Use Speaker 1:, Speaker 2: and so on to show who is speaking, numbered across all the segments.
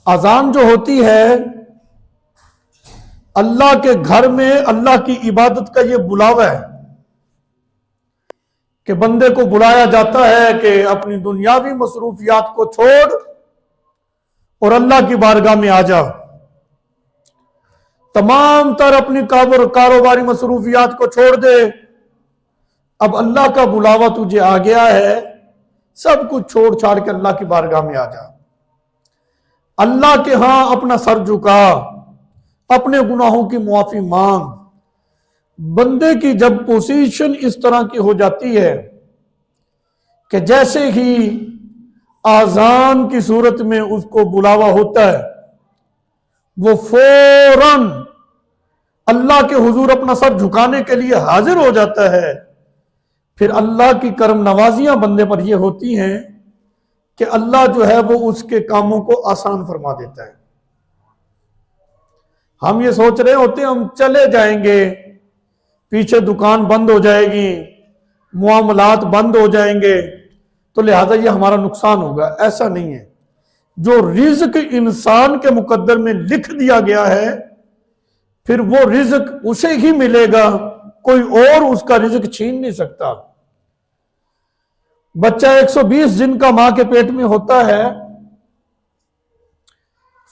Speaker 1: اذان جو ہوتی ہے اللہ کے گھر میں اللہ کی عبادت کا یہ بلاوا ہے کہ بندے کو بلایا جاتا ہے کہ اپنی دنیاوی مصروفیات کو چھوڑ اور اللہ کی بارگاہ میں آ جا، تمام تر اپنی کاروباری مصروفیات کو چھوڑ دے، اب اللہ کا بلاوا تجھے آ گیا ہے، سب کچھ چھوڑ چھاڑ کے اللہ کی بارگاہ میں آ جا، اللہ کے ہاں اپنا سر جھکا، اپنے گناہوں کی معافی مانگ۔ بندے کی جب پوزیشن اس طرح کی ہو جاتی ہے کہ جیسے ہی آذان کی صورت میں اس کو بلاوا ہوتا ہے، وہ فوراً اللہ کے حضور اپنا سر جھکانے کے لیے حاضر ہو جاتا ہے۔ پھر اللہ کی کرم نوازیاں بندے پر یہ ہوتی ہیں کہ اللہ جو ہے وہ اس کے کاموں کو آسان فرما دیتا ہے۔ ہم یہ سوچ رہے ہوتے ہیں ہم چلے جائیں گے، پیچھے دکان بند ہو جائے گی، معاملات بند ہو جائیں گے، تو لہذا یہ ہمارا نقصان ہوگا۔ ایسا نہیں ہے، جو رزق انسان کے مقدر میں لکھ دیا گیا ہے پھر وہ رزق اسے ہی ملے گا، کوئی اور اس کا رزق چھین نہیں سکتا۔ بچہ 120 دن کا ماں کے پیٹ میں ہوتا ہے،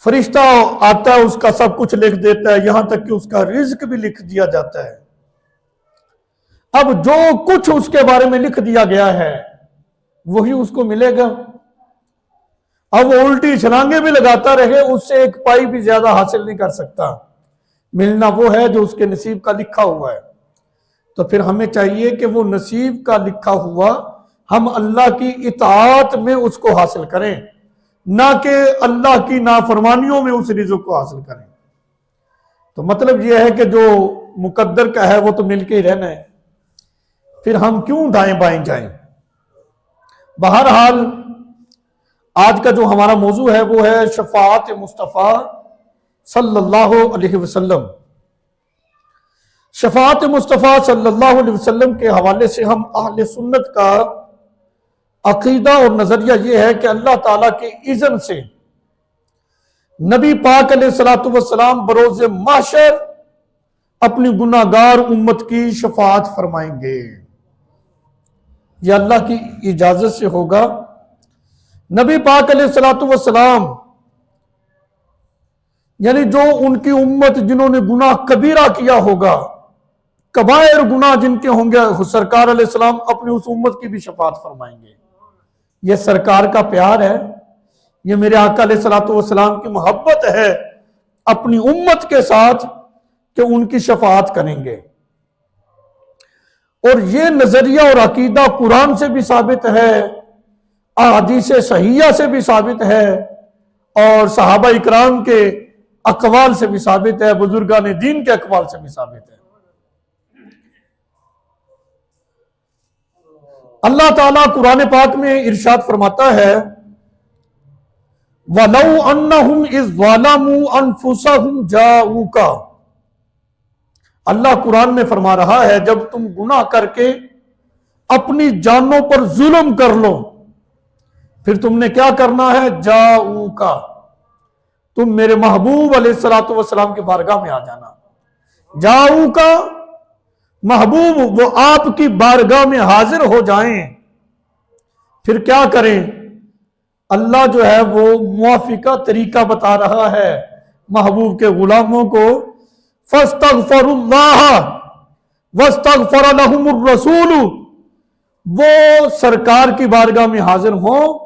Speaker 1: فرشتہ آتا ہے، اس کا سب کچھ لکھ دیتا ہے، یہاں تک کہ اس کا رزق بھی لکھ دیا جاتا ہے۔ اب جو کچھ اس کے بارے میں لکھ دیا گیا ہے وہی اس کو ملے گا۔ اب وہ الٹی چھلانگیں بھی لگاتا رہے، اس سے ایک پائی بھی زیادہ حاصل نہیں کر سکتا۔ ملنا وہ ہے جو اس کے نصیب کا لکھا ہوا ہے۔ تو پھر ہمیں چاہیے کہ وہ نصیب کا لکھا ہوا ہم اللہ کی اطاعت میں اس کو حاصل کریں، نہ کہ اللہ کی نافرمانیوں میں اس رزق کو حاصل کریں۔ تو مطلب یہ ہے کہ جو مقدر کا ہے وہ تو مل کے ہی رہنا ہے، پھر ہم کیوں دائیں بائیں جائیں۔ بہرحال آج کا جو ہمارا موضوع ہے وہ ہے شفاعت مصطفیٰ صلی اللہ علیہ وسلم۔ شفاعت مصطفیٰ صلی اللہ علیہ وسلم کے حوالے سے ہم اہل سنت کا عقیدہ اور نظریہ یہ ہے کہ اللہ تعالیٰ کے اذن سے نبی پاک علیہ السلام بروز محشر اپنی گناہگار امت کی شفاعت فرمائیں گے۔ یہ اللہ کی اجازت سے ہوگا۔ نبی پاک علیہ السلام یعنی جو ان کی امت جنہوں نے گناہ کبیرہ کیا ہوگا، کبائر گناہ جن کے ہوں گے، سرکار علیہ السلام اپنی اس امت کی بھی شفاعت فرمائیں گے۔ یہ سرکار کا پیار ہے، یہ میرے آقا علیہ السلام کی محبت ہے اپنی امت کے ساتھ کہ ان کی شفاعت کریں گے۔ اور یہ نظریہ اور عقیدہ قرآن سے بھی ثابت ہے، احادیث صحیحہ سے بھی ثابت ہے، اور صحابہ اکرام کے اقوال سے بھی ثابت ہے، بزرگان دین کے اقوال سے بھی ثابت ہے۔ اللہ تعالیٰ قرآن پاک میں ارشاد فرماتا ہے وَلَوْ أَنَّهُمْ إِذْ ظَلَمُوا أَنفُسَهُمْ جَاءُوكَ۔ اللہ قرآن میں فرما رہا ہے جب تم گناہ کر کے اپنی جانوں پر ظلم کر لو، پھر تم نے کیا کرنا ہے؟ جاؤکا، تم میرے محبوب علیہ السلام کے بارگاہ میں آ جانا۔ جاؤکا، محبوب وہ آپ کی بارگاہ میں حاضر ہو جائیں، پھر کیا کریں؟ اللہ جو ہے وہ موافقہ طریقہ بتا رہا ہے محبوب کے غلاموں کو، فَاسْتَغْفَرُوا اللَّهَ وَاسْتَغْفَرَ لَهُمُ الرَّسُولُ، وہ سرکار کی بارگاہ میں حاضر ہوں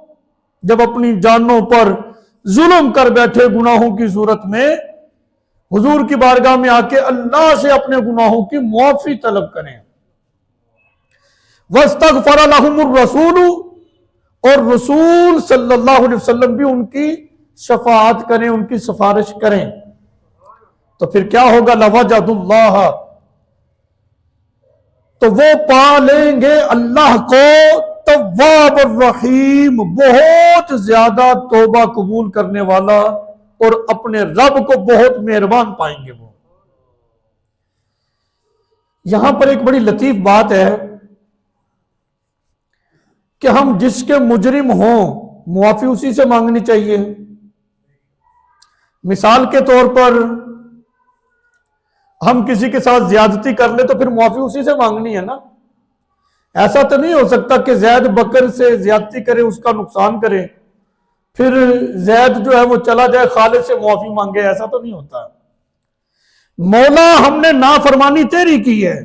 Speaker 1: جب اپنی جانوں پر ظلم کر بیٹھے گناہوں کی صورت میں، حضور کی بارگاہ میں آ کے اللہ سے اپنے گناہوں کی معافی طلب کریں۔ وَاسْتَغْفَرَ لَهُمُ الرَّسُولُ، اور رسول صلی اللہ علیہ وسلم بھی ان کی شفاعت کریں، ان کی سفارش کریں، تو پھر کیا ہوگا؟ لَوَجَدُوا اللَّهَ، تو وہ پا لیں گے اللہ کو تواب الرحیم، بہت زیادہ توبہ قبول کرنے والا، اور اپنے رب کو بہت مہربان پائیں گے وہ۔ یہاں پر ایک بڑی لطیف بات ہے کہ ہم جس کے مجرم ہوں معافی اسی سے مانگنی چاہیے، مثال کے طور پر ہم کسی کے ساتھ زیادتی کر لیں تو پھر معافی اسی سے مانگنی ہے نا. ایسا تو نہیں ہو سکتا کہ زید بکر سے زیادتی کرے، اس کا نقصان کرے، پھر زید جو ہے وہ چلا جائے خالد سے معافی مانگے. ایسا تو نہیں ہوتا. مولا ہم نے نافرمانی تیری کی ہے،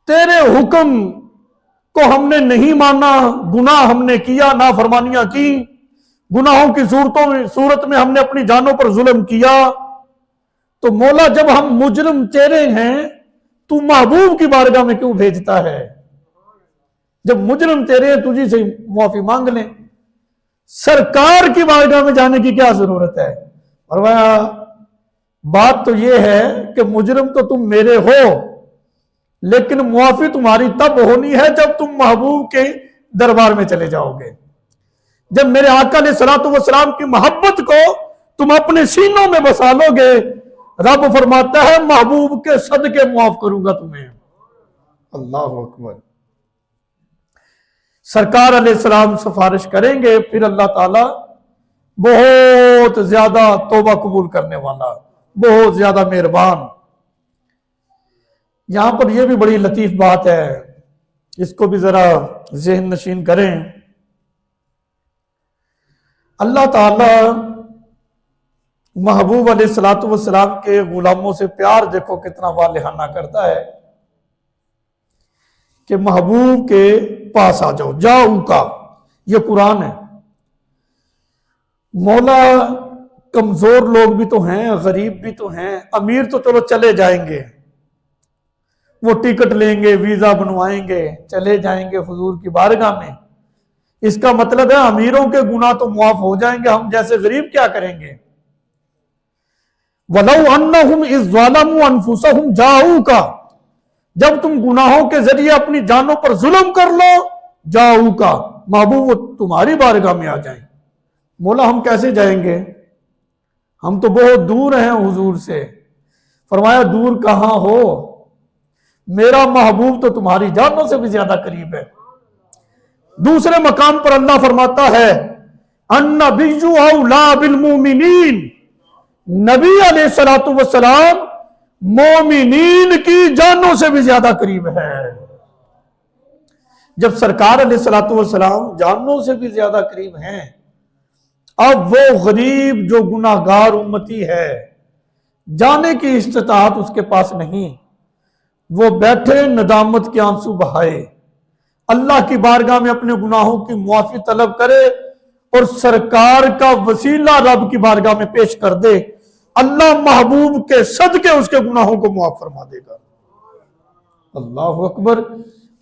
Speaker 1: تیرے حکم کو ہم نے نہیں مانا، گناہ ہم نے کیا، نافرمانیاں کی، گناہوں کی صورت میں ہم نے اپنی جانوں پر ظلم کیا. تو مولا جب ہم مجرم تیرے ہیں تو محبوب کی بارگاہ میں کیوں بھیجتا ہے؟ جب مجرم تیرے ہیں تجھی سے معافی مانگ لیں، سرکار کی بارگاہ میں جانے کی کیا ضرورت ہے؟ فرمایا بات تو یہ ہے کہ مجرم تو تم میرے ہو، لیکن معافی تمہاری تب ہونی ہے جب تم محبوب کے دربار میں چلے جاؤ گے، جب میرے آقا علیہ الصلوۃ والسلام کی محبت کو تم اپنے سینوں میں بسا لو گے. رب فرماتا ہے محبوب کے صدقے معاف کروں گا تمہیں. اللہ اکبر. سرکار علیہ السلام سفارش کریں گے، پھر اللہ تعالی بہت زیادہ توبہ قبول کرنے والا، بہت زیادہ مہربان. یہاں پر یہ بھی بڑی لطیف بات ہے، اس کو بھی ذرا ذہن نشین کریں. اللہ تعالی محبوب علیہ الصلوۃ والسلام کے غلاموں سے پیار دیکھو کتنا والہانہ کرتا ہے کہ محبوب کے پاس آ جاؤ. جاؤ کا یہ قرآن ہے. مولا کمزور لوگ بھی تو ہیں، غریب بھی تو ہیں، امیر تو چلو چلے جائیں گے، وہ ٹکٹ لیں گے، ویزا بنوائیں گے، چلے جائیں گے حضور کی بارگاہ میں. اس کا مطلب ہے امیروں کے گناہ تو معاف ہو جائیں گے، ہم جیسے غریب کیا کریں گے؟ وَلَوْ أَنَّهُمْ إِذْ ظَلَمُوا أَنفُسَهُمْ جَاءُوكَ، جب تم گناہوں کے ذریعے اپنی جانوں پر ظلم کر لو، جاؤکا محبوب تمہاری بارگاہ میں آ جائیں. مولا ہم کیسے جائیں گے؟ ہم تو بہت دور ہیں حضور سے. فرمایا دور کہاں ہو، میرا محبوب تو تمہاری جانوں سے بھی زیادہ قریب ہے. دوسرے مقام پر اللہ فرماتا ہے النبی اولیٰ بالمؤمنین، نبی علیہ الصلوۃ والسلام مومنین کی جانوں سے بھی زیادہ قریب ہے. جب سرکار علیہ الصلوۃ والسلام جانوں سے بھی زیادہ قریب ہیں، اب وہ غریب جو گناہ گار امتی ہے، جانے کی استطاعت اس کے پاس نہیں، وہ بیٹھے ندامت کے آنسو بہائے، اللہ کی بارگاہ میں اپنے گناہوں کی معافی طلب کرے اور سرکار کا وسیلہ رب کی بارگاہ میں پیش کر دے. اللہ محبوب کے صدقے اس کے گناہوں کو معاف فرما دے گا. اللہ اکبر.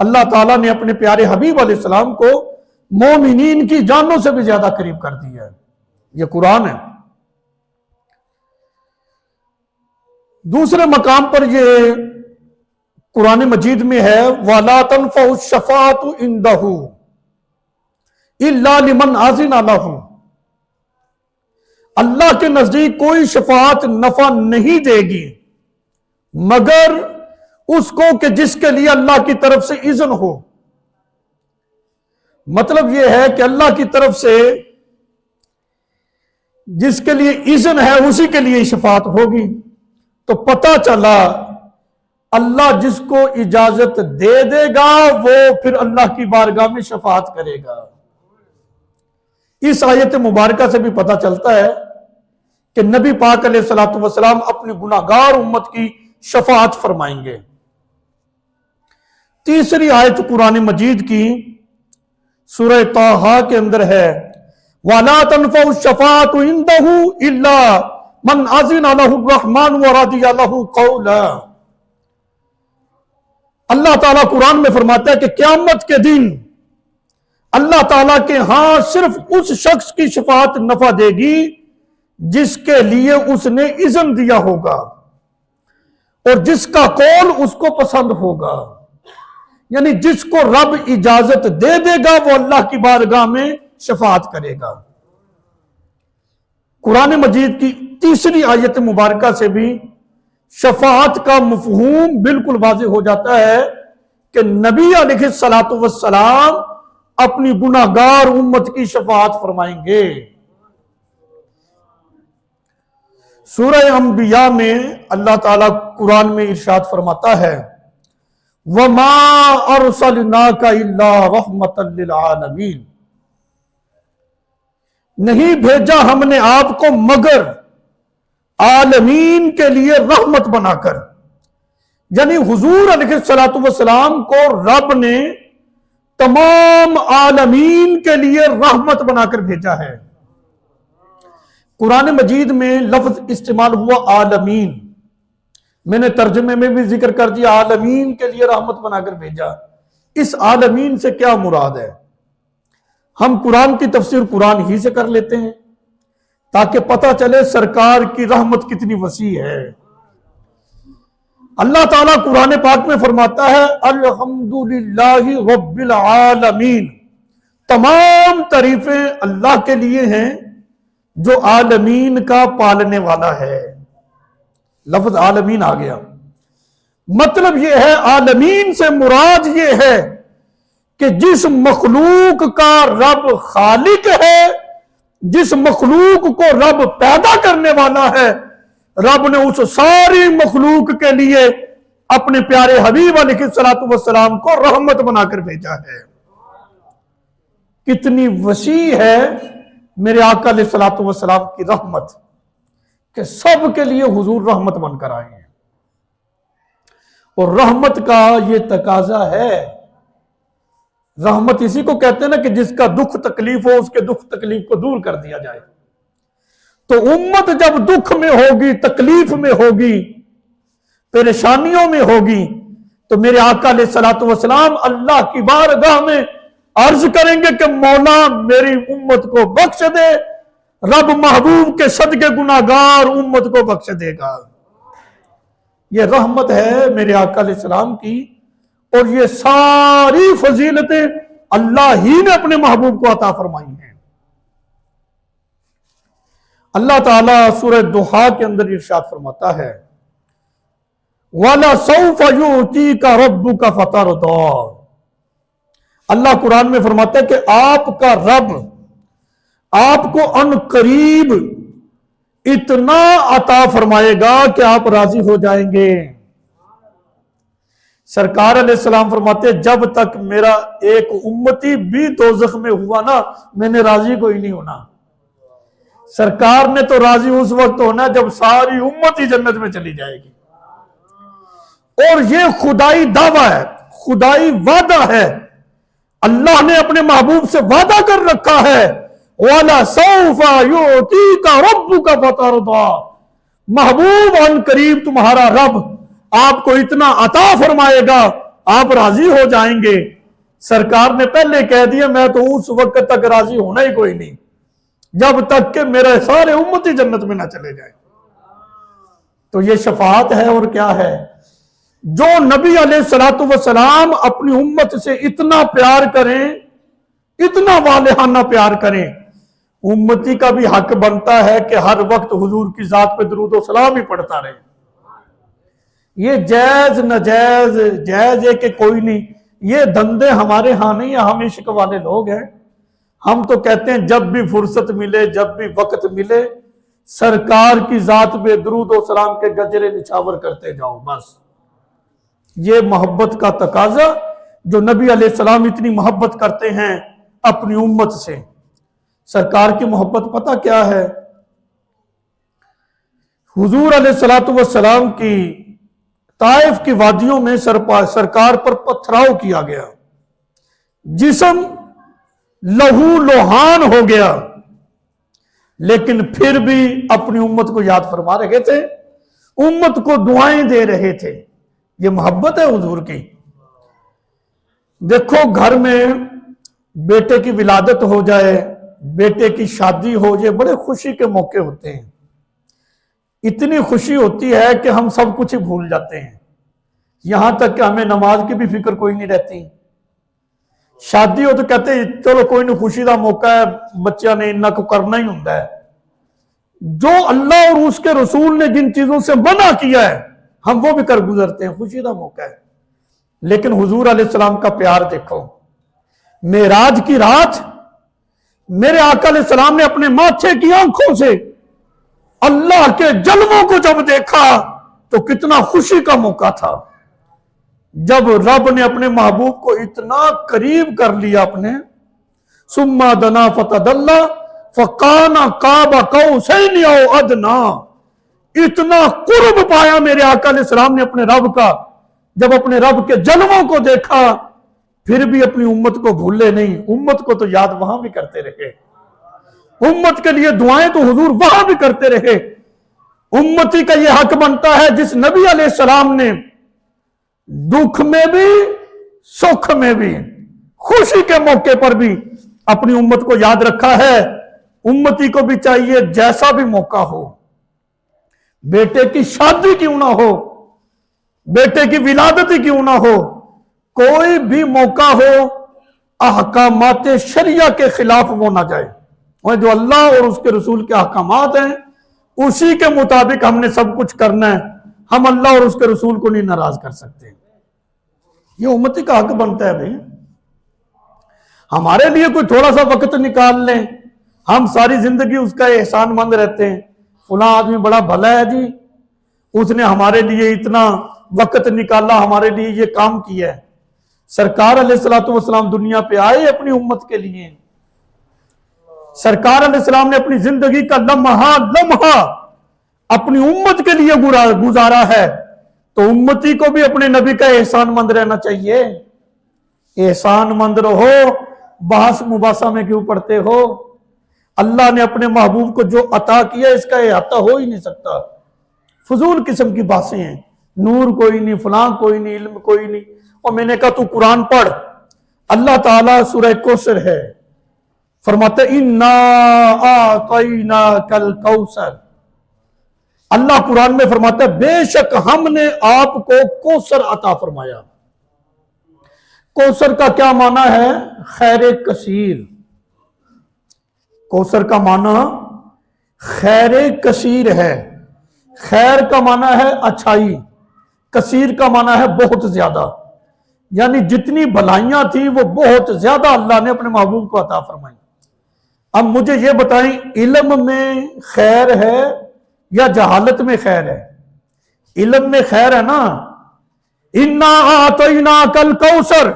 Speaker 1: اللہ تعالیٰ نے اپنے پیارے حبیب علیہ السلام کو مومنین کی جانوں سے بھی زیادہ قریب کر دیا ہے. یہ قرآن ہے. دوسرے مقام پر یہ قرآن مجید میں ہے وَلَا تَنْفَعُ الشَّفَاعَةُ عِنْدَهُ إِلَّا لِمَنْ أَذِنَ لَهُ. اللہ کے نزدیک کوئی شفاعت نفع نہیں دے گی مگر اس کو کہ جس کے لیے اللہ کی طرف سے اذن ہو. مطلب یہ ہے کہ اللہ کی طرف سے جس کے لیے اذن ہے اسی کے لیے شفاعت ہوگی. تو پتہ چلا اللہ جس کو اجازت دے دے گا وہ پھر اللہ کی بارگاہ میں شفاعت کرے گا. اس آیت مبارکہ سے بھی پتہ چلتا ہے کہ نبی پاک علیہ الصلوۃ والسلام اپنی گناہگار امت کی شفاعت فرمائیں گے. تیسری آیت قرآن مجید کی سورہ طٰہٰ کے اندر ہے وَلَا تَنْفَعُ الشَّفَاعَةُ عِنْدَهُ إِلَّا مَنْ أَذِنَ لَهُ الرَّحْمَنُ وَرَضِيَ لَهُ قَوْلًا. اللہ تعالیٰ قرآن میں فرماتا ہے کہ قیامت کے دن اللہ تعالیٰ کے ہاں صرف اس شخص کی شفاعت نفع دے گی جس کے لیے اس نے اذن دیا ہوگا اور جس کا قول اس کو پسند ہوگا. یعنی جس کو رب اجازت دے دے گا وہ اللہ کی بارگاہ میں شفاعت کرے گا. قرآن مجید کی تیسری آیت مبارکہ سے بھی شفاعت کا مفہوم بالکل واضح ہو جاتا ہے کہ نبی علیہ الصلوۃ والسلام اپنی گناہگار امت کی شفاعت فرمائیں گے. سورہ انبیاء میں اللہ تعالیٰ قرآن میں ارشاد فرماتا ہے وَمَا أَرْسَلْنَاكَ إِلَّا رَحْمَةً لِّلْعَالَمِينَ، نہیں بھیجا ہم نے آپ کو مگر عالمین کے لیے رحمت بنا کر، یعنی حضور علیہ السلام کو رب نے تمام عالمین کے لیے رحمت بنا کر بھیجا ہے۔ قرآن مجید میں لفظ استعمال ہوا عالمین، میں نے ترجمے میں بھی ذکر کر دیا عالمین کے لیے رحمت بنا کر بھیجا۔ اس عالمین سے کیا مراد ہے؟ ہم قرآن کی تفسیر قرآن ہی سے کر لیتے ہیں تاکہ پتہ چلے سرکار کی رحمت کتنی وسیع ہے۔ اللہ تعالیٰ قرآن پاک میں فرماتا ہے الحمدللہ رب العالمین، تمام تعریفیں اللہ کے لیے ہیں جو عالمین کا پالنے والا ہے۔ لفظ عالمین آ گیا، مطلب یہ ہے عالمین سے مراد یہ ہے کہ جس مخلوق کا رب خالق ہے، جس مخلوق کو رب پیدا کرنے والا ہے، رب نے اس ساری مخلوق کے لیے اپنے پیارے حبیب علیہ السلام کو رحمت بنا کر بھیجا ہے۔ کتنی وسیع ہے میرے آقا علیہ السلام کی رحمت کہ سب کے لیے حضور رحمت بن کر آئے ہیں، اور رحمت کا یہ تقاضا ہے۔ رحمت اسی کو کہتے ہیں نا کہ جس کا دکھ تکلیف ہو اس کے دکھ تکلیف کو دور کر دیا جائے۔ تو امت جب دکھ میں ہوگی، تکلیف میں ہوگی، پریشانیوں میں ہوگی، تو میرے آقا علیہ السلام اللہ کی بارگاہ میں عرض کریں گے کہ مولا میری امت کو بخش دے، رب محبوب کے صدقے گناہگار امت کو بخش دے گا۔ یہ رحمت ہے میرے آقا علیہ السلام کی، اور یہ ساری فضیلتیں اللہ ہی نے اپنے محبوب کو عطا فرمائی ہیں۔ اللہ تعالیٰ سورہ دوحہ کے اندر ارشاد فرماتا ہے وَلَسَوْفَ يُؤْتِيكَ رَبُّكَ فَتَرْضَىٰ، اللہ قرآن میں فرماتا ہے کہ آپ کا رب آپ کو ان قریب اتنا عطا فرمائے گا کہ آپ راضی ہو جائیں گے۔ سرکار علیہ السلام فرماتے ہیں جب تک میرا ایک امتی بھی دوزخ میں ہوا نا، میں نے راضی کوئی نہیں ہونا۔ سرکار نے تو راضی اس وقت ہونا جب ساری امت ہی جنت میں چلی جائے گی، اور یہ خدائی دعویٰ ہے، خدائی وعدہ ہے، اللہ نے اپنے محبوب سے وعدہ کر رکھا ہے وَلَسَوْفَ يُؤْتِيكَ رَبُّكَ فَتَرْضَىٰ، محبوب ان قریب تمہارا رب آپ کو اتنا عطا فرمائے گا آپ راضی ہو جائیں گے۔ سرکار نے پہلے کہہ دیا میں تو اس وقت تک راضی ہونا ہی کوئی نہیں جب تک کہ میرے سارے امتی جنت میں نہ چلے جائیں۔ تو یہ شفاعت ہے، اور کیا ہے؟ جو نبی علیہ السلام اپنی امت سے اتنا پیار کریں، اتنا والہانہ پیار کریں، امتی کا بھی حق بنتا ہے کہ ہر وقت حضور کی ذات پہ درود و سلام ہی پڑھتا رہے۔ یہ جائز ناجائز جائز ہے کہ کوئی نہیں، یہ دندے ہمارے ہاں نہیں، ہم عشق والے لوگ ہیں۔ ہم تو کہتے ہیں جب بھی فرصت ملے، جب بھی وقت ملے، سرکار کی ذات پہ درود و سلام کے گجرے نچھاور کرتے جاؤ، بس۔ یہ محبت کا تقاضا جو نبی علیہ السلام اتنی محبت کرتے ہیں اپنی امت سے۔ سرکار کی محبت پتہ کیا ہے؟ حضور علیہ السلام کی طائف کی وادیوں میں سرکار پر پتھراؤ کیا گیا، جسم لہو لوہان ہو گیا، لیکن پھر بھی اپنی امت کو یاد فرما رہے تھے، امت کو دعائیں دے رہے تھے۔ یہ محبت ہے حضور کی۔ دیکھو گھر میں بیٹے کی ولادت ہو جائے، بیٹے کی شادی ہو جائے، بڑے خوشی کے موقع ہوتے ہیں، اتنی خوشی ہوتی ہے کہ ہم سب کچھ ہی بھول جاتے ہیں، یہاں تک کہ ہمیں نماز کی بھی فکر کوئی نہیں رہتی۔ شادی ہو تو کہتے ہیں چلو کوئی نہیں، خوشی دا موقع ہے، بچہ نے انہاں کو کرنا ہی ہوتا ہے۔ جو اللہ اور اس کے رسول نے جن چیزوں سے منع کیا ہے ہم وہ بھی کر گزرتے ہیں، خوشی دا موقع ہے۔ لیکن حضور علیہ السلام کا پیار دیکھو، معراج کی رات میرے آقا علیہ السلام نے اپنے ماتھے کی آنکھوں سے اللہ کے جلووں کو جب دیکھا تو کتنا خوشی کا موقع تھا جب رب نے اپنے محبوب کو اتنا قریب کر لیا اپنے ثم دنا فتدلی فکان قاب قوسین او ادنا، اتنا قرب پایا میرے آقا علیہ السلام نے اپنے رب کا، جب اپنے رب کے جلووں کو دیکھا پھر بھی اپنی امت کو بھولے نہیں، امت کو تو یاد وہاں بھی کرتے رہے، امت کے لیے دعائیں تو حضور وہاں بھی کرتے رہے۔ امتی کا یہ حق بنتا ہے جس نبی علیہ السلام نے دکھ میں بھی سکھ میں بھی خوشی کے موقع پر بھی اپنی امت کو یاد رکھا ہے، امتی کو بھی چاہیے جیسا بھی موقع ہو، بیٹے کی شادی کیوں نہ ہو، بیٹے کی ولادت ہی کیوں نہ ہو، کوئی بھی موقع ہو، احکامات شریعہ کے خلاف وہ نہ جائے، اور جو اللہ اور اس کے رسول کے احکامات ہیں اسی کے مطابق ہم نے سب کچھ کرنا ہے، ہم اللہ اور اس کے رسول کو نہیں ناراض کر سکتے۔ یہ امتی کا حق بنتا ہے بھائی، ہمارے لیے کوئی تھوڑا سا وقت نکال لیں، ہم ساری زندگی اس کا احسان مند رہتے ہیں، فلاں آدمی بڑا بھلا ہے جی، اس نے ہمارے لیے اتنا وقت نکالا، ہمارے لیے یہ کام کیا ہے۔ سرکار علیہ السلام دنیا پہ آئے اپنی امت کے لیے، سرکار علیہ السلام نے اپنی زندگی کا لمحہ لمحہ اپنی امت کے لیے گزارا ہے، تو امتی کو بھی اپنے نبی کا احسان مند رہنا چاہیے۔ احسان مند رہو، بحث مباحثہ میں کیوں پڑھتے ہو؟ اللہ نے اپنے محبوب کو جو عطا کیا اس کا احاطہ ہو ہی نہیں سکتا، فضول قسم کی باتیں ہیں، نور کوئی نہیں، فلاں کوئی نہیں، علم کوئی نہیں۔ اور میں نے کہا تو قرآن پڑھ، اللہ تعالیٰ سورہ کوثر ہے، فرماتے اِنَّا أَعْطَيْنَاكَ الْكَوْثَرَ، اللہ قرآن میں فرماتا ہے بے شک ہم نے آپ کو کوثر عطا فرمایا۔ کوثر کا کیا معنی ہے؟ خیر کثیر۔ کوثر کا معنی خیر کثیر ہے، خیر کا معنی ہے اچھائی، کثیر کا معنی ہے بہت زیادہ، یعنی جتنی بھلائیاں تھیں وہ بہت زیادہ اللہ نے اپنے محبوب کو عطا فرمائی۔ اب مجھے یہ بتائیں، علم میں خیر ہے یا جہالت میں خیر ہے؟ علم میں خیر ہے نا، اِنَّا أَعْطَيْنَاكَ الْكَوْثَرَ،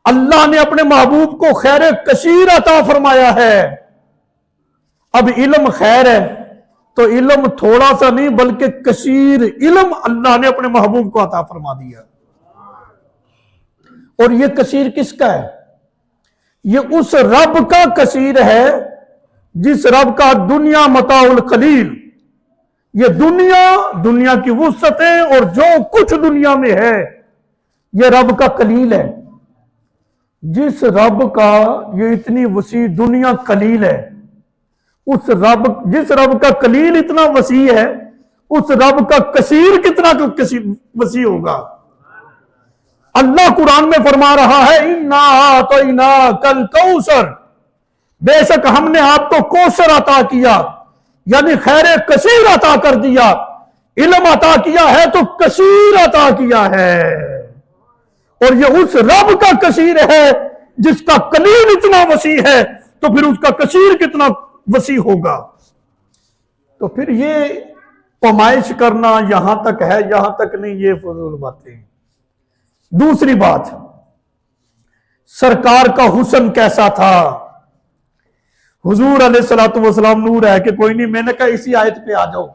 Speaker 1: اللہ نے اپنے محبوب کو خیر کثیر عطا فرمایا ہے۔ اب علم خیر ہے تو علم تھوڑا سا نہیں بلکہ کثیر علم اللہ نے اپنے محبوب کو عطا فرما دیا، اور یہ کثیر کس کا ہے؟ یہ اس رب کا کثیر ہے جس رب کا دنیا متاع القلیل، یہ دنیا کی وسعتیں اور جو کچھ دنیا میں ہے یہ رب کا قلیل ہے۔ جس رب کا یہ اتنی وسیع دنیا قلیل ہے، جس رب کا قلیل اتنا وسیع ہے اس رب کا کثیر کتنا وسیع ہوگا۔ اللہ قرآن میں فرما رہا ہے اِنَّا أَعْطَيْنَاكَ الْكَوْثَرَ، بے شک ہم نے آپ کو کوثر عطا کیا، یعنی خیر کثیر عطا کر دیا۔ علم عطا کیا ہے تو کثیر عطا کیا ہے، اور یہ اس رب کا کثیر ہے جس کا قلیل اتنا وسیع ہے تو پھر اس کا کثیر کتنا وسیع ہوگا۔ تو پھر یہ پمائش کرنا یہاں تک ہے یہاں تک نہیں، یہ فضول باتیں۔ دوسری بات، سرکار کا حسن کیسا تھا؟ حضور علیہ السلام نور ہے کہ کوئی نہیں، میں نے کہا اسی آیت پہ آ جاؤ،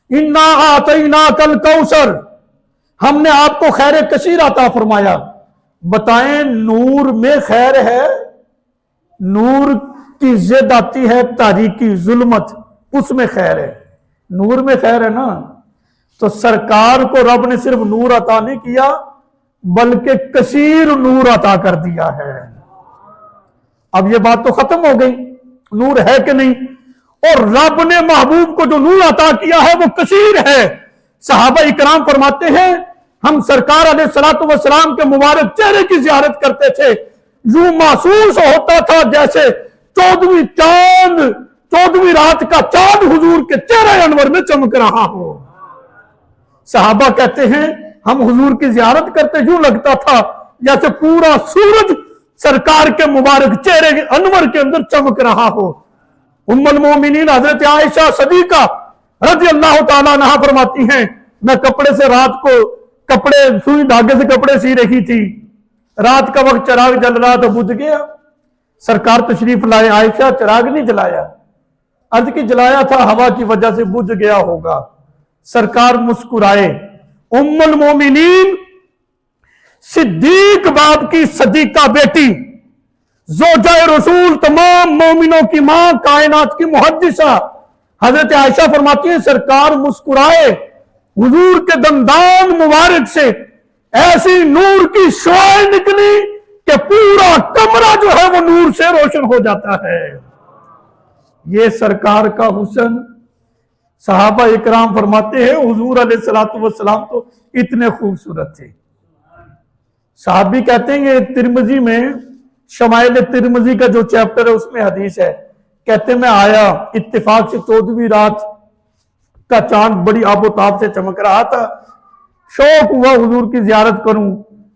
Speaker 1: اِنَّا أَعْطَيْنَاكَ الْكَوْثَرَ، ہم نے آپ کو خیر کثیر عطا فرمایا۔ بتائیں نور میں خیر ہے؟ نور کی ضد آتی ہے تاریکی، ظلمت، اس میں خیر ہے، نور میں خیر ہے نا۔ تو سرکار کو رب نے صرف نور عطا نہیں کیا بلکہ کثیر نور عطا کر دیا ہے۔ اب یہ بات تو ختم ہو گئی، نور ہے کہ نہیں؟ اور رب نے محبوب کو جو نور عطا کیا ہے وہ کثیر ہے۔ صحابہ اکرام فرماتے ہیں ہم سرکار علیہ السلام کے مبارک چہرے کی زیارت کرتے تھے، یوں محسوس ہوتا تھا جیسے 14ویں رات کا چاند حضور کے چہرے انور میں چمک رہا ہو۔ صحابہ کہتے ہیں ہم حضور کی زیارت کرتے یوں لگتا تھا جیسے پورا سورج سرکار کے مبارک چہرے کے انور کے اندر چمک رہا ہو۔ ام المومنین حضرت عائشہ صدیقہ رضی اللہ تعالیٰ عنہ فرماتی ہیں میں کپڑے سے رات کو سوئی دھاگے سے کپڑے سی رہی تھی، رات کا وقت چراغ جل رہا تو بجھ گیا، سرکار تشریف لائے، عائشہ چراغ نہیں جلایا، عرض کی جلایا تھا، ہوا کی وجہ سے بجھ گیا ہوگا، سرکار مسکرائے، ام المومنین صدیق باپ کی صدیقہ بیٹی، زوجہ رسول، تمام مومنوں کی ماں، کائنات کی محدثہ حضرت عائشہ فرماتی ہیں سرکار مسکرائے، حضور کے دندان مبارک سے ایسی نور کی شعاعیں نکلی کہ پورا کمرہ جو ہے وہ نور سے روشن ہو جاتا ہے۔ یہ سرکار کا حسن، صحابہ اکرام فرماتے ہیں حضور علیہ السلام تو اتنے خوبصورت تھے۔ صحابی کہتے ہیں یہ ترمذی میں شمائل ترمذی کا جو چیپٹر ہے اس میں حدیث ہے، کہتے ہیں میں آیا اتفاق سے 14ویں رات کا چاند بڑی آب و تاب سے چمک رہا تھا، شوق ہوا حضور کی زیارت کروں،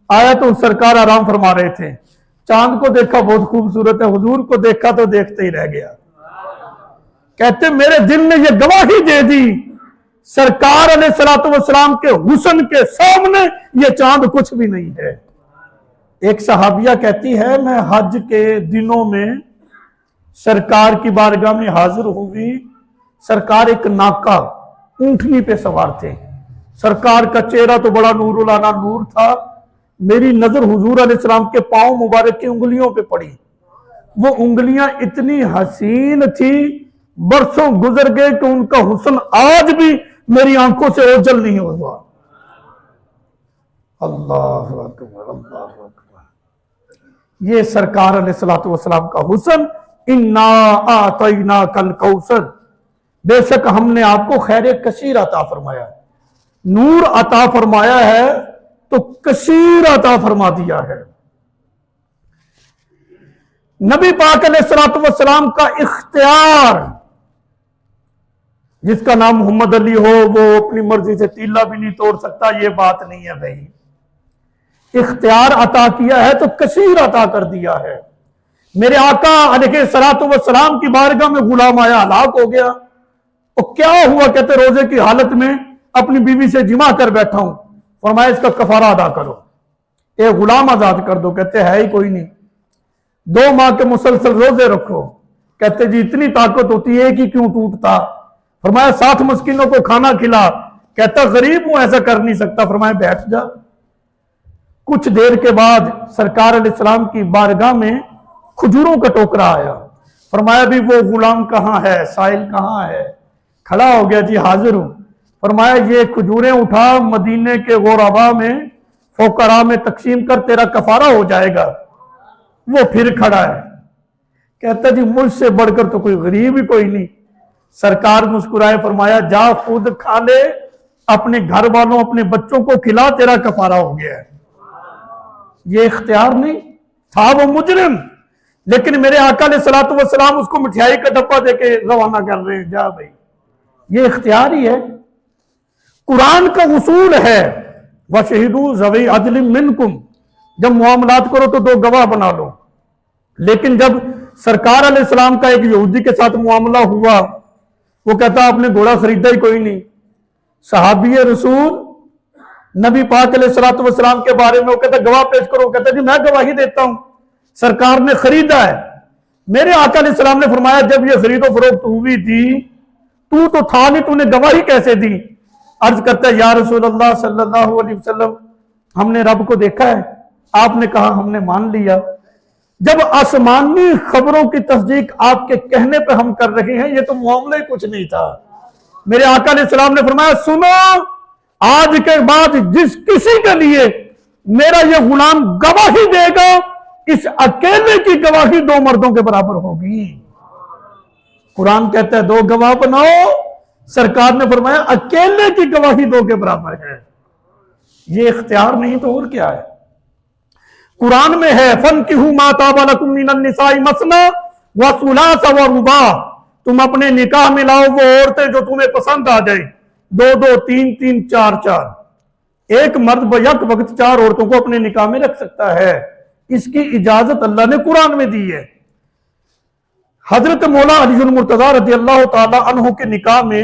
Speaker 1: آیا تو سرکار آرام فرما رہے تھے، چاند کو دیکھا بہت خوبصورت ہے، حضور کو دیکھا تو دیکھتے ہی رہ گیا۔ کہتے میرے دل نے یہ گواہی دے دی سرکار علیہ السلام کے حسن کے سامنے یہ چاند کچھ بھی نہیں ہے۔ ایک صحابیہ کہتی ہے میں حج کے دنوں میں سرکار کی بارگاہ میں حاضر ہوئی، سرکار ایک ناکا اونٹنی پہ سوار تھے، سرکار کا چہرہ تو بڑا نور العنا نور تھا، میری نظر حضور علیہ السلام کے پاؤں مبارک کی انگلیوں پہ پڑی، وہ انگلیاں اتنی حسین تھی، برسوں گزر گئے کہ ان کا حسن آج بھی میری آنکھوں سے اوجھل نہیں ہوا۔ اللہ اکبر اللہ اکبر، یہ سرکار علیہ السلام کا حسن، اِنَّا أَعْطَيْنَاكَ الْكَوْثَرَ، بے شک ہم نے آپ کو خیر کثیر عطا فرمایا، نور عطا فرمایا ہے تو کثیر عطا فرما دیا ہے۔ نبی پاک علیہ السلام کا اختیار، جس کا نام محمد علی ہو وہ اپنی مرضی سے تیلا بھی نہیں توڑ سکتا، یہ بات نہیں ہے بھائی، اختیار عطا کیا ہے تو کثیر عطا کر دیا ہے۔ میرے آقا علیہ السلام کی بارگاہ میں غلام آیا، ہلاک ہو گیا، اور کیا ہوا؟ کہتے روزے کی حالت میں اپنی بیوی سے جمع کر بیٹھا ہوں، فرمایا اس کا کفارہ ادا کرو، ایک غلام آزاد کر دو، کہتے ہے ہی کوئی نہیں، 2 ماہ کے مسلسل روزے رکھو، کہتے جی اتنی طاقت ہوتی ہے کہ کیوں ٹوٹتا، فرمایا 60 مسکینوں کو کھانا کھلا، کہتا غریب ہوں ایسا کر نہیں سکتا، فرمایا بیٹھ جا۔ کچھ دیر کے بعد سرکار علیہ السلام کی بارگاہ میں کھجوروں کا ٹوکرا آیا، فرمایا بھی وہ غلام کہاں ہے، سائل کہاں ہے؟ کھڑا ہو گیا، جی حاضر ہوں، فرمایا یہ کھجوریں اٹھا مدینے کے غربا میں فقراء میں تقسیم کر، تیرا کفارہ ہو جائے گا۔ وہ پھر کھڑا ہے، کہتا جی مجھ سے بڑھ کر تو کوئی غریب ہی کوئی نہیں۔ سرکار مسکرائے، فرمایا جا خود کھا لے، اپنے گھر والوں اپنے بچوں کو کھلا، تیرا کفارہ ہو گیا ہے۔ یہ اختیار نہیں تھا، وہ مجرم، لیکن میرے آقا علیہ السلام اس کو مٹھائی کا ڈبہ دے کے روانہ کر رہے ہیں، جا بھائی، یہ اختیار ہی ہے۔ قرآن کا اصول ہے وَشَهِدُوا ذَوِي عَدْلٍ مِّنْكُمْ، جب معاملات کرو تو 2 گواہ بنا لو، لیکن جب سرکار علیہ السلام کا ایک یہودی کے ساتھ معاملہ ہوا، وہ کہتا آپ نے گھوڑا خریدا ہی کوئی نہیں، صحابی رسول نبی پاک علیہ السلام کے بارے میں وہ کہتا گواہ پیش کرو، کہتا جی میں گواہی دیتا ہوں، سرکار نے خریدا ہے۔ میرے آقا علیہ السلام نے فرمایا جب یہ خرید و فروخت ہوئی تھی تو تھا نہیں، تو نے گواہی کیسے دی؟ عرض کرتا ہے یا رسول اللہ صلی اللہ علیہ وسلم ہم نے رب کو دیکھا ہے، آپ نے کہا ہم نے مان لیا۔ جب آسمانی خبروں کی تصدیق آپ کے کہنے پہ ہم کر رہے ہیں، یہ تو معاملہ ہی کچھ نہیں تھا۔ میرے آقا علیہ السلام نے فرمایا سنو، آج کے بعد جس کسی کے لیے میرا یہ غلام گواہی دے گا، اس اکیلے کی گواہی 2 مردوں کے برابر ہوگی۔ قرآن کہتا ہے 2 گواہ بناؤ، سرکار نے فرمایا اکیلے کی گواہی 2 کے برابر ہے۔ یہ اختیار نہیں تو اور کیا ہے؟ قرآن میں ہے فَانْكِحُوا مَا طَابَ لَكُم مِّنَ النِّسَاءِ مَثْنَىٰ وَثُلَاثَ وَرُبَاعَ، تم اپنے نکاح میں لاؤ وہ عورتیں جو تمہیں پسند آ جائیں، 2-2 3-3 4-4، ایک مرد بیک وقت 4 عورتوں کو اپنے نکاح میں رکھ سکتا ہے، اس کی اجازت اللہ نے قرآن میں دی ہے۔ حضرت مولا علی المرتضیٰ رضی اللہ تعالی عنہ کے نکاح میں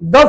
Speaker 1: 10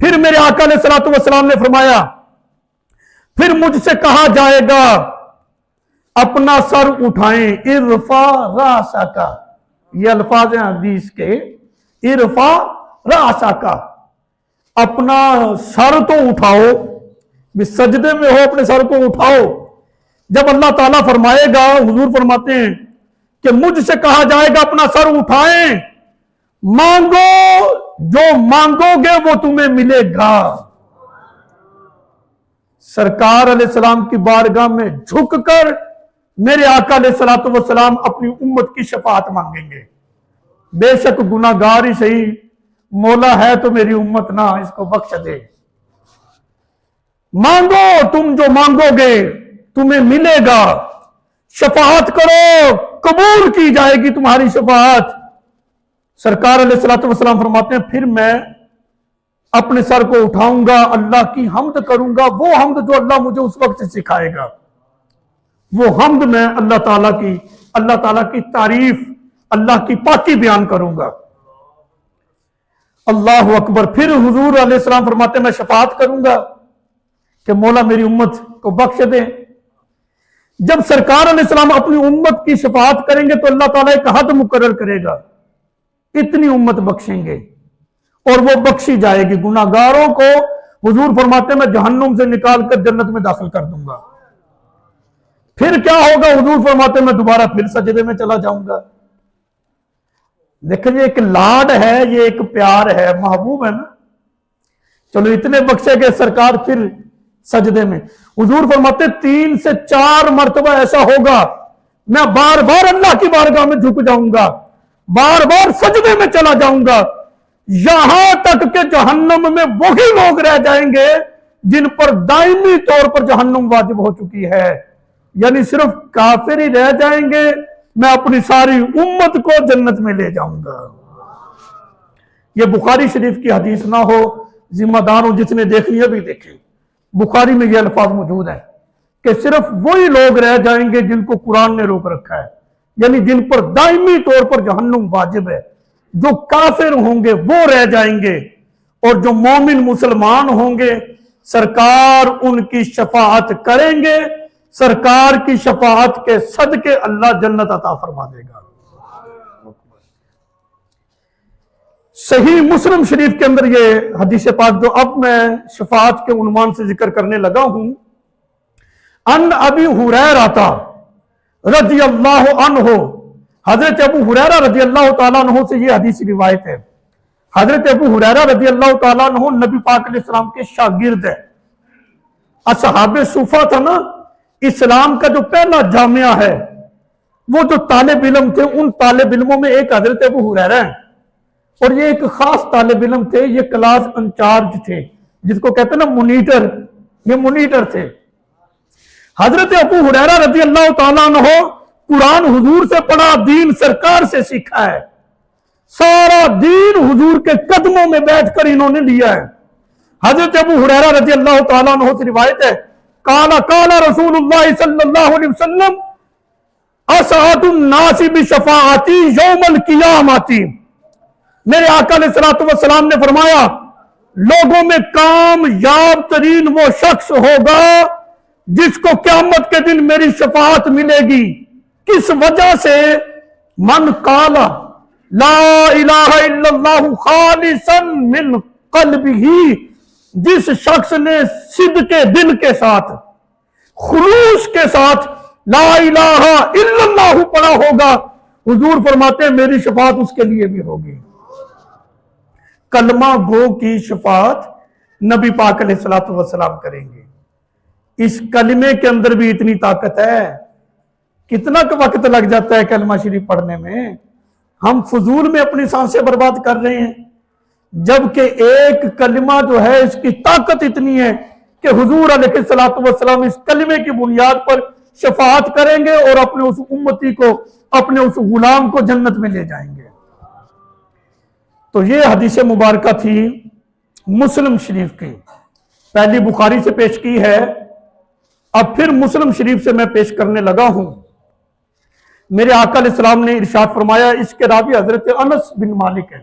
Speaker 1: پھر میرے آقا علیہ الصلوۃ والسلام نے فرمایا پھر مجھ سے کہا جائے گا اپنا سر اٹھائیں، ارفع راسک، یہ الفاظ ہیں حدیث کے، ارفع راسک، اپنا سر تو اٹھاؤ، سجدے میں ہو اپنے سر کو اٹھاؤ۔ جب اللہ تعالیٰ فرمائے گا، حضور فرماتے ہیں کہ مجھ سے کہا جائے گا اپنا سر اٹھائیں، مانگو، جو مانگو گے وہ تمہیں ملے گا۔ سرکار علیہ السلام کی بارگاہ میں جھک کر میرے آقا علیہ الصلوۃ والسلام اپنی امت کی شفاعت مانگیں گے۔ بے شک گناہ گار ہی صحیح، مولا ہے تو میری امت نہ، اس کو بخش دے۔ مانگو، تم جو مانگو گے تمہیں ملے گا، شفاعت کرو، قبول کی جائے گی تمہاری شفاعت۔ سرکار علیہ الصلوۃ والسلام فرماتے ہیں پھر میں اپنے سر کو اٹھاؤں گا، اللہ کی حمد کروں گا، وہ حمد جو اللہ مجھے اس وقت سکھائے گا، وہ حمد میں اللہ تعالیٰ کی تعریف، اللہ کی پاکی بیان کروں گا۔ اللہ اکبر۔ پھر حضور علیہ السلام فرماتے ہیں میں شفاعت کروں گا کہ مولا میری امت کو بخش دے۔ جب سرکار علیہ السلام اپنی امت کی شفاعت کریں گے تو اللہ تعالیٰ ایک حد مقرر کرے گا، اتنی امت بخشیں گے اور وہ بخشی جائے گی۔ گناہ گاروں کو حضور فرماتے ہیں میں جہنم سے نکال کر جنت میں داخل کر دوں گا۔ پھر کیا ہوگا؟ حضور فرماتے ہیں میں دوبارہ پھر سجدے میں چلا جاؤں گا۔ دیکھیں یہ ایک لاڈ ہے، یہ ایک پیار ہے، محبوب ہے نا۔ چلو اتنے بخشے گے، سرکار پھر سجدے میں۔ حضور فرماتے 3 سے 4 مرتبہ ایسا ہوگا میں بار بار اللہ کی بارگاہ میں جھک جاؤں گا، بار بار سجدے میں چلا جاؤں گا، یہاں تک کہ جہنم میں وہی لوگ رہ جائیں گے جن پر دائمی طور پر جہنم واجب ہو چکی ہے، یعنی صرف کافر ہی رہ جائیں گے، میں اپنی ساری امت کو جنت میں لے جاؤں گا۔ یہ بخاری شریف کی حدیث نہ ہو، ذمہ داروں جس نے دیکھنی ہے بھی دیکھیں، بخاری میں یہ الفاظ موجود ہیں کہ صرف وہی لوگ رہ جائیں گے جن کو قرآن نے روک رکھا ہے، یعنی جن پر دائمی طور پر جہنم واجب ہے۔ جو کافر ہوں گے وہ رہ جائیں گے، اور جو مومن مسلمان ہوں گے سرکار ان کی شفاعت کریں گے، سرکار کی شفاعت کے صدقے اللہ جنت عطا فرما دے گا۔ صحیح مسلم شریف کے اندر یہ حدیث پاک جو اب میں شفاعت کے عنوان سے ذکر کرنے لگا ہوں، ان ابی ہریرہ رضی اللہ عنہ، حضرت ابو ہریرہ رضی اللہ تعالیٰ عنہ سے یہ حدیث روایت ہے۔ حضرت ابو ہریرہ رضی اللہ تعالیٰ عنہ نبی پاک علیہ السلام کے شاگرد ہے۔ اصحاب صوفہ تھا نا، اسلام کا جو پہلا جامعہ ہے، وہ جو طالب علم تھے ان طالب علموں میں ایک حضرت ابو ہریرہ ہیں، اور یہ ایک خاص طالب علم تھے، یہ کلاس انچارج تھے، جس کو کہتے ہیں نا مونیٹر، یہ مونیٹر تھے۔ حضرت ابو ہریرہ رضی اللہ تعالیٰ عنہ قرآن حضور سے پڑھا، دین سرکار سے سیکھا ہے، سارا دین حضور کے قدموں میں بیٹھ کر انہوں نے لیا ہے۔ حضرت ابو ہریرہ رضی اللہ تعالیٰ عنہ سے روایت ہے، قال رسول اللہ صلی اللہ علیہ وسلم اسعد الناس بشفاعتی یوم القیامتی، میرے آقا علیہ الصلوۃ والسلام نے فرمایا لوگوں میں کامیاب ترین وہ شخص ہوگا جس کو قیامت کے دن میری شفاعت ملے گی۔ کس وجہ سے؟ من قال لا الہ الا اللہ خالصا من قلبہ، جس شخص نے صدق دل کے ساتھ، خلوص کے ساتھ لا الہ الا اللہ پڑھا ہوگا، حضور فرماتے ہیں میری شفاعت اس کے لیے بھی ہوگی۔ کلمہ گو کی شفاعت نبی پاک علیہ الصلوۃ والسلام کریں گے۔ اس کلمے کے اندر بھی اتنی طاقت ہے، کتنا وقت لگ جاتا ہے کلمہ شریف پڑھنے میں، ہم فضول میں اپنی سانسیں برباد کر رہے ہیں، جبکہ ایک کلمہ جو ہے اس کی طاقت اتنی ہے کہ حضور علیہ الصلوۃ والسلام اس کلمے کی بنیاد پر شفاعت کریں گے اور اپنے اس امتی کو، اپنے اس غلام کو جنت میں لے جائیں گے۔ تو یہ حدیث مبارکہ تھی مسلم شریف کی، پہلی بخاری سے پیش کی ہے، اب پھر مسلم شریف سے میں پیش کرنے لگا ہوں۔ میرے آقا علیہ السلام نے ارشاد فرمایا، اس کے راوی حضرت انس بن مالک ہیں۔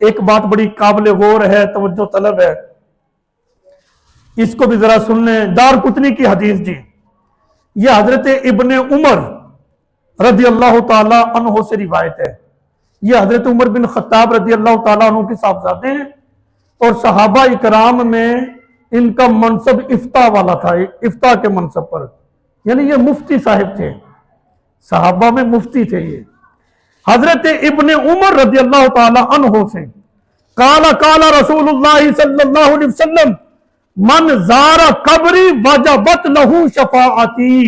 Speaker 1: ایک بات بڑی قابل غور ہے، توجہ طلب ہے، اس کو بھی ذرا سن لیں۔ دارقطنی کی حدیث جی، یہ حضرت ابن عمر رضی اللہ تعالی عنہ سے روایت ہے۔ یہ حضرت عمر بن خطاب رضی اللہ تعالیٰ عنہ کے صاحبزادے ہیں، اور صحابہ اکرام میں ان کا منصب افتاء والا تھا، افتاء کے منصب پر، یعنی یہ مفتی صاحب تھے، صحابہ میں مفتی تھے یہ۔ حضرت ابن عمر رضی اللہ تعالی عنہ سے قال رسول اللہ صلی اللہ علیہ وسلم من زار قبری وجبت لہو شفاعتی،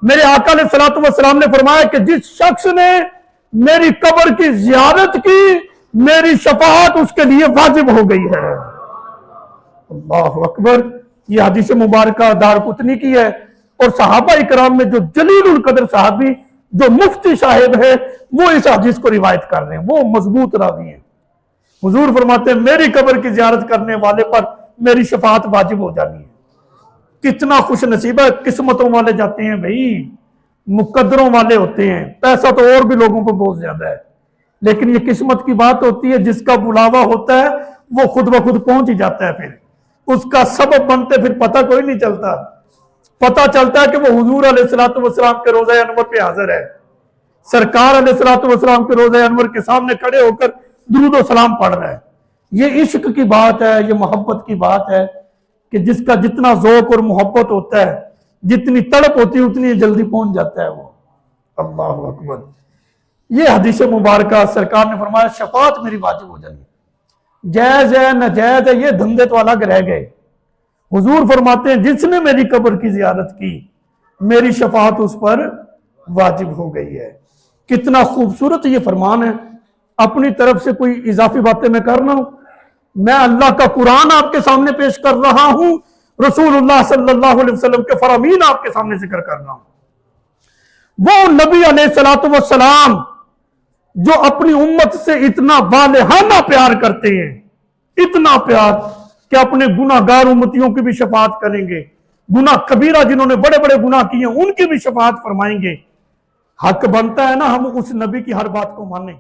Speaker 1: میرے آقا علیہ الصلوۃ والسلام نے فرمایا کہ جس شخص نے میری قبر کی زیارت کی، میری شفاعت اس کے لیے واجب ہو گئی ہے۔ اللہ اکبر۔ یہ حدیث مبارکہ دارقطنی کی ہے، اور صحابہ اکرام میں جو جلیل القدر صحابی جو مفتی صاحب ہے وہ اس حدیث کو روایت کر رہے ہیں، وہ مضبوط راوی ہیں۔ حضور فرماتے ہیں میری قبر کی زیارت کرنے والے پر میری شفاعت واجب ہو جانی ہے۔ کتنا خوش نصیب ہے، قسمتوں والے جاتے ہیں بھائی، مقدروں والے ہوتے ہیں۔ پیسہ تو اور بھی لوگوں کو بہت زیادہ ہے، لیکن یہ قسمت کی بات ہوتی ہے، جس کا بلاوا ہوتا ہے وہ خود بخود پہنچ ہی جاتا ہے، پھر اس کا سبب بنتے پھر پتہ کوئی نہیں چلتا۔ پتہ چلتا ہے کہ وہ حضور علیہ الصلوۃ والسلام کے روضہ انور پہ حاضر ہے، سرکار علیہ الصلوۃ والسلام کے روضہ انور کے سامنے کھڑے ہو کر درود و سلام پڑھ رہا ہے۔ یہ عشق کی بات ہے، یہ محبت کی بات ہے کہ جس کا جتنا ذوق اور محبت ہوتا ہے، جتنی تڑپ ہوتی ہے، اتنی جلدی پہنچ جاتا ہے وہ۔ اللہ اکبر۔ یہ حدیث مبارکہ سرکار نے فرمایا شفاعت میری واجب ہو جائے گی، جائز ہے ناجائز ہے یہ دھندے تو الگ رہ گئے۔ حضور فرماتے ہیں جس نے میری قبر کی زیارت کی، میری شفاعت اس پر واجب ہو گئی ہے۔ کتنا خوبصورت یہ فرمان ہے۔ اپنی طرف سے کوئی اضافی باتیں میں کر رہا ہوں، میں اللہ کا قرآن آپ کے سامنے پیش کر رہا ہوں، رسول اللہ صلی اللہ علیہ وسلم کے فرامین آپ کے سامنے ذکر کر رہا ہوں۔ وہ نبی علیہ الصلوۃ والسلام جو اپنی امت سے اتنا والہانہ پیار کرتے ہیں، اتنا پیار کہ اپنے گناہگار امتیوں کی بھی شفاعت کریں گے، گناہ کبیرہ جنہوں نے بڑے بڑے گناہ کیے ہیں ان کی بھی شفاعت فرمائیں گے۔ حق بنتا ہے نا ہم اس نبی کی ہر بات کو مانیں۔